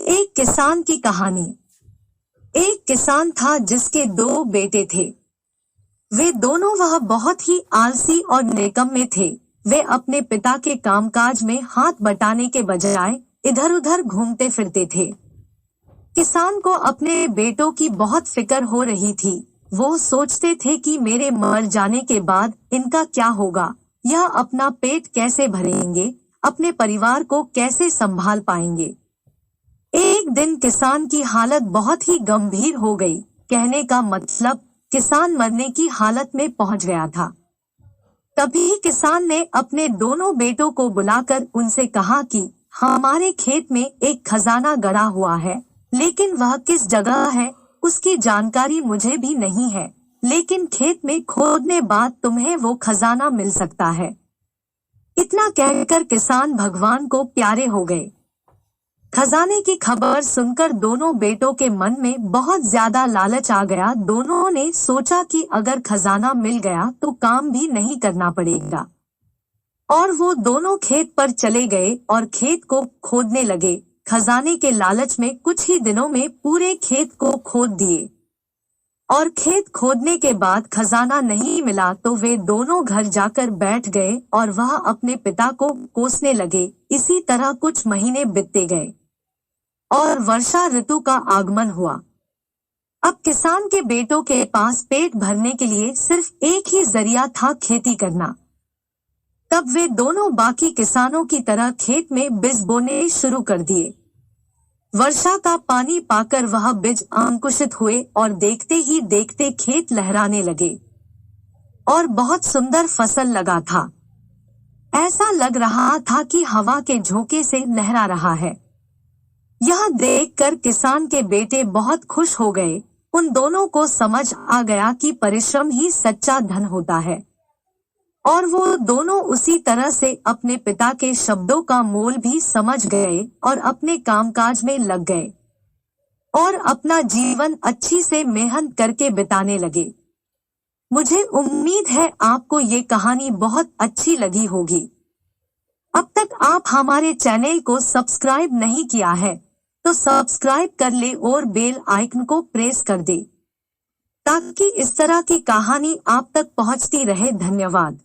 एक किसान की कहानी। एक किसान था जिसके दो बेटे थे। वे दोनों वह बहुत ही आलसी और निकम्मे थे। वे अपने पिता के कामकाज में हाथ बटाने के बजाय इधर उधर घूमते फिरते थे। किसान को अपने बेटों की बहुत फिक्र हो रही थी। वो सोचते थे कि मेरे मर जाने के बाद इनका क्या होगा, यह अपना पेट कैसे भरेंगे, अपने परिवार को कैसे संभाल पाएंगे। एक दिन किसान की हालत बहुत ही गंभीर हो गई। कहने का मतलब, किसान मरने की हालत में पहुंच गया था। तभी किसान ने अपने दोनों बेटों को बुलाकर उनसे कहा कि हमारे खेत में एक खजाना गड़ा हुआ है, लेकिन वह किस जगह है उसकी जानकारी मुझे भी नहीं है, लेकिन खेत में खोदने बाद तुम्हें वो खजाना मिल सकता है। इतना कहकर किसान भगवान को प्यारे हो गए। खजाने की खबर सुनकर दोनों बेटों के मन में बहुत ज्यादा लालच आ गया। दोनों ने सोचा कि अगर खजाना मिल गया तो काम भी नहीं करना पड़ेगा, और वो दोनों खेत पर चले गए और खेत को खोदने लगे। खजाने के लालच में कुछ ही दिनों में पूरे खेत को खोद दिए, और खेत खोदने के बाद खजाना नहीं मिला तो वे दोनों घर जाकर बैठ गए और वह अपने पिता को कोसने लगे। इसी तरह कुछ महीने बीतते गए और वर्षा ऋतु का आगमन हुआ। अब किसान के बेटों के पास पेट भरने के लिए सिर्फ एक ही जरिया था, खेती करना। तब वे दोनों बाकी किसानों की तरह खेत में बीज बोने शुरू कर दिए। वर्षा का पानी पाकर वह बीज अंकुशित हुए और देखते ही देखते खेत लहराने लगे और बहुत सुंदर फसल लगा था। ऐसा लग रहा था कि हवा के झोंके से लहरा रहा है। यह देखकर किसान के बेटे बहुत खुश हो गए। उन दोनों को समझ आ गया कि परिश्रम ही सच्चा धन होता है, और वो दोनों उसी तरह से अपने पिता के शब्दों का मोल भी समझ गए और अपने कामकाज में लग गए और अपना जीवन अच्छी से मेहनत करके बिताने लगे। मुझे उम्मीद है आपको ये कहानी बहुत अच्छी लगी होगी। अब तक आप हमारे चैनल को सब्सक्राइब नहीं किया है तो सब्सक्राइब कर ले और बेल आइकन को प्रेस कर दे, ताकि इस तरह की कहानी आप तक पहुंचती रहे। धन्यवाद।